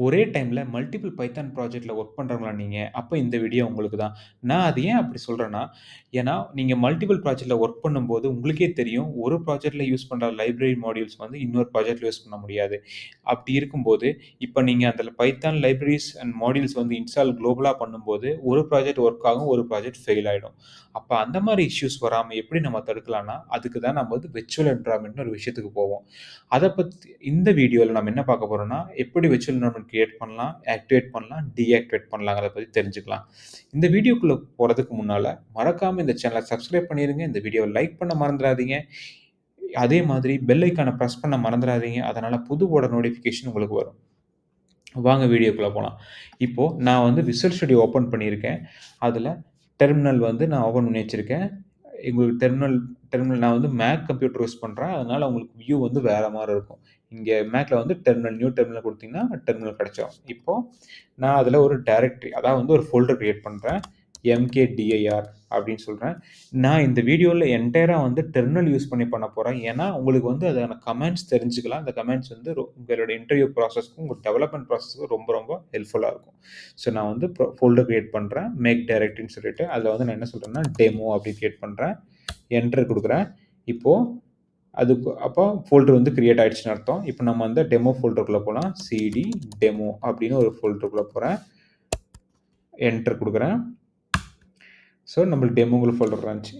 ஒரே டைம்ல multiple Python ப்ராஜெக்ட்ல ஒர்க் பண்றவங்களா நீங்க? அப்ப இந்த வீடியோ உங்களுக்கு தான். நான் அது ஏன் அப்படி சொல்றேன்னா, ஏன்னா நீங்க மல்டிபிள் ப்ராஜெக்ட்ல ஒர்க் பண்ணும்போது உங்களுக்கே தெரியும், ஒரு ப்ராஜெக்ட்ல யூஸ் பண்ற லைப்ரரி மாடியூல்ஸ் வந்து இன்னொரு ப்ராஜெக்ட்ல யூஸ் பண்ண முடியாது. அப்படி இருக்கும்போது, இப்ப நீங்க அதுல பைத்தான் லைப்ரரீஸ் அண்ட் மாடியூல்ஸ் வந்து இன்ஸ்டால் குளோபலா பண்ணும்போது, ஒரு ப்ராஜெக்ட் ஒர்க் ஆகும், ஒரு ப்ராஜெக்ட் ஃபெயில் ஆயிடும். அப்ப அந்த மாரி இஷ்யூஸ் வராம எப்படி நம்ம தடுக்கலாம்னா, அதுக்கு தான் நம்ம வந்து விர்ச்சுவல் என்வைரன்மென்ட்னு ஒரு விஷயத்துக்கு போவோம். அத பத்தி இந்த வீடியோல நம்ம என்ன பார்க்க போறோம்னா, எப்படி விர்ச்சுவல் என்வைரன்மென்ட் கிரியேட் பண்ணலாம், ஆக்டிவேட் பண்ணலாம், டீஆக்டிவேட் பண்ணலாங்கிறத பத்தி தெரிஞ்சுக்கலாம். இந்த வீடியோக்குள்ள போறதுக்கு முன்னால, மறக்காம இந்த சேனல சப்ஸ்கிரைப் பண்ணிருங்க. இந்த வீடியோவ லைக் பண்ண மறந்துறாதீங்க. அதே மாதிரி பெல் ஐகான பிரஸ் பண்ண மறந்துறாதீங்க. அதனால புதுவோட நோட்டிஃபிகேஷன் உங்களுக்கு வரும். வாங்க வீடியோக்குள்ள போலாம். இப்போ நான் வந்து விசுவல் ஸ்டுடியோ ஓப்பன் பண்ணியிருக்கேன். அதுல டெர்மினல் வந்து நான் ஓப்பன் பண்ணி வச்சிருக்கேன். உங்களுக்கு டெர்மினல் டெர்மினல் நான் வந்து மேக் கம்ப்யூட்டர் யூஸ் பண்றேன். அதனால உங்களுக்கு வியூ வந்து வேற மாரி இருக்கும். இங்க மேக்ல வந்து டெர்மினல் நியூ டெர்மினல் குடுத்தீங்கன்னா, டெர்மினல் கிடைச்சிரும். இப்போ நான் அதுல ஒரு டைரக்டரி அதாவது வந்து ஒரு ஃபோல்டர் கிரியேட் பண்றேன். MKDIR அப்படின்னு சொல்றேன். நான் இந்த வீடியோல என்டையரா வந்து டெர்மினல் யூஸ் பண்ணி பண்ண போறேன். ஏன்னா, உங்களுக்கு வந்து அதான கமாண்ட்ஸ் தெரிஞ்சுக்கலாம். அந்த கமாண்ட்ஸ் வந்து உங்களோட இன்டர்வியூ ப்ராசஸ்க்கும், உங்க டெவலப்மென்ட் ப்ராசஸ்க்கும் ரொம்ப ரொம்ப ஹெல்ப்ஃபுல்லா இருக்கும். ஸோ நான் வந்து ஃபோல்டர் கிரியேட் பண்றேன். மேக் டைரக்டரின்னு சொல்லிட்டு, அதுல வந்து நான் என்ன சொல்றேன்னா, டெமோ அப்படின்னு கிரியேட் பண்றேன். என்டர் குடுக்குறேன். இப்போ அப்போ ஃபோல்டர் வந்து கிரியேட் ஆயிடுச்சுன்னு அர்த்தம். இப்போ நம்ம அந்த டெமோ ஃபோல்டருக்குள்ள போலாம். சிடி டெமோ அப்படின்னு ஒரு ஃபோல்டருக்குள்ள போறேன். என்டர் குடுக்குறேன். ஸோ நம்மளுக்கு டெமோங்கிற ஃபோல்டர் இருந்துச்சு.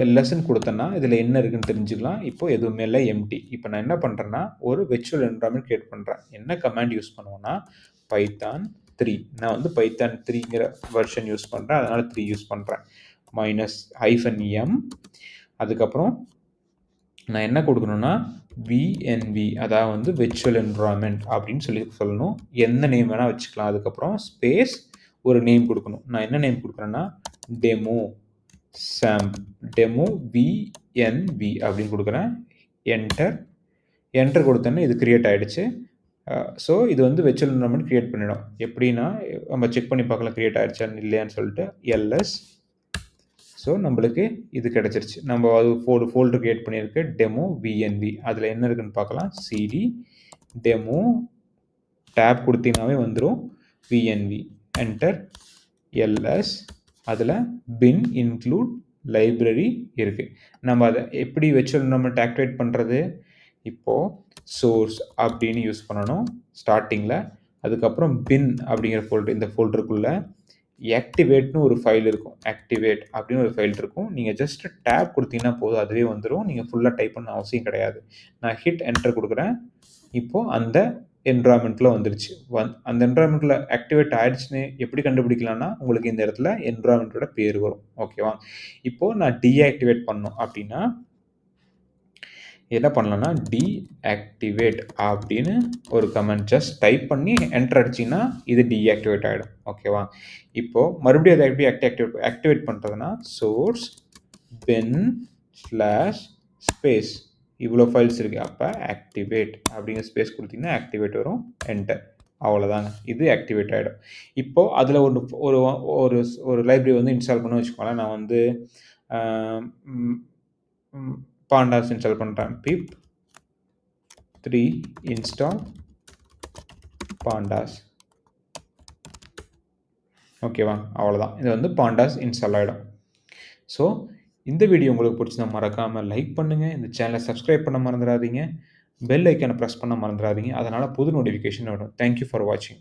எல்எஸ்ன்னு குடுத்தேன்னா, இதில என்ன இருக்குன்னு தெரிஞ்சுக்கலாம். இப்போ எதுவுமே இல்ல எம்ப்டி. இப்போ நான் என்ன பண்றேன்னா, ஒரு விர்ச்சுவல் என்வைரன்மென்ட் கிரியேட் பண்றேன். என்ன கமாண்ட் யூஸ் பண்ணுவேன்னா, பைத்தான் 3 நான் வந்து பைத்தான் 3ங்கிற வெர்ஷன் யூஸ் பண்றேன். அதனால 3 யூஸ் பண்றேன். --m அதுக்கப்புறம் நான் என்ன குடுக்கணும்னா, விஎன்வி அதாவது வந்து விர்ச்சுவல் என்வைரன்மென்ட் அப்படின்னு சொல்லணும். எந்த நேம் வேணா வச்சுக்கலாம். அதுக்கப்புறம் ஸ்பேஸ் ஒரு நேம் குடுக்கணும். நான் என்ன நேம் குடுக்குறேன்னா, டெமோ சாம்ப் டெமோ விஎன்வி அப்படின்னு குடுக்குறேன். என்டர் என்டர் குடுத்தோனே இது கிரியேட் ஆயிடுச்சு. ஸோ இது வந்து விர்ச்சுவல் என்வைரன்மென்ட் கிரியேட் பண்ணிடும். எப்படின்னா, நம்ம செக் பண்ணி பார்க்கலாம் கிரியேட் ஆயிடுச்சான்னு இல்லையான்னு சொல்லிட்டு எல்எஸ் ஸோ நம்மளுக்கு இது கிடைச்சிருச்சு. நம்ம அது ஃபோல்டர் கிரியேட் பண்ணியிருக்கு. டெமோ விஎன்வி அதில என்ன இருக்குன்னு பார்க்கலாம். சிடி டெமோ டேப் குடுத்தீங்கனாவே வந்துரும். விஎன்வி என்டர் எல்எஸ் அதில பின் இன்க்ளூட் லைப்ரரி இருக்கு. நம்ம அத எப்படி விர்ச்சுவல் என்வைரன்மென்ட் ஆக்டிவேட் பண்றது? இப்போ சோர்ஸ் அப்படின்னு யூஸ் பண்ணணும் ஸ்டார்ட்டிங்ல. அதுக்கப்புறம் பின் அப்படிங்கிற ஃபோல்டர் இந்த ஃபோல்டருக்குள்ள ஆக்டிவேட்ன்னு ஒரு ஃபைல் இருக்கும். ஆக்டிவேட் அப்படின்னு ஒரு ஃபைல் இருக்கும். நீங்க ஜஸ்ட் டேப் குடுத்தீங்கன்னா போதும். அதுவே வந்துரும். நீங்க ஃபுல்லா டைப் பண்ண அவசியம் கிடையாது. நான் ஹிட் என்டர் குடுக்குறேன். இப்போ அந்த என்வைரன்மென்ட்ல வந்துருச்சு. அந்த என்வைரன்மென்ட்ல ஆக்டிவேட் ஆயிடுச்சுன்னு எப்படி கண்டுபிடிக்கலாம்னா, உங்களுக்கு இந்த இடத்துல என்வைரன்மென்ட்டோட பேர் வரும். ஓகேவா? இப்போ நான் டீஆக்டிவேட் பண்ணணும் அப்படின்னா, என்ன பண்ணலாம்னா, டீஆக்டிவேட் அப்படின்னு ஒரு கமாண்ட் ஜஸ்ட் டைப் பண்ணி என்டர் அடிச்சீங்கன்னா, இது டீஆக்டிவேட் ஆயிடும். ஓகேவா? இப்போ மறுபடியும் அத எப்படி ஆக்டிவேட் பண்றதுன்னா, சோர்ஸ் bin ஸ்லாஷ் ஸ்பேஸ் இவ்வளோ ஃபைல்ஸ் இருக்கு. அப்ப ஆக்டிவேட் அப்படிங்கிற ஸ்பேஸ் குடுத்தீங்கன்னா, ஆக்டிவேட் வரும். என்டர் அவ்வளோதாங்க. இது ஆக்டிவேட் ஆயிடும். இப்போ அதில ஒரு ஒரு ஒரு ஒரு லைப்ரரி வந்து இன்ஸ்டால் பண்ணணும்னு வச்சுக்கோங்களேன். நான் வந்து அ ம் ம் பாண்டாஸ் இன்ஸ்டால் பண்றேன். பிப் 3 இன்ஸ்டால் பாண்டாஸ். ஓகேவா? அவ்வளோதான். இது வந்து பாண்டாஸ் இன்ஸ்டால் ஆயிடும். ஸோ, இந்த வீடியோ உங்களுக்கு பிடிச்சிருந்தா மறக்காம லைக் பண்ணுங்க. இந்த சேனல சப்ஸ்கிரைப் பண்ண மறந்துறாதீங்க. பெல் ஐகான பிரஸ் பண்ண மறந்துறாதீங்க. அதனால புது நோட்டிஃபிகேஷன் வரும். தேங்க் யூ ஃபார் வாட்சிங்.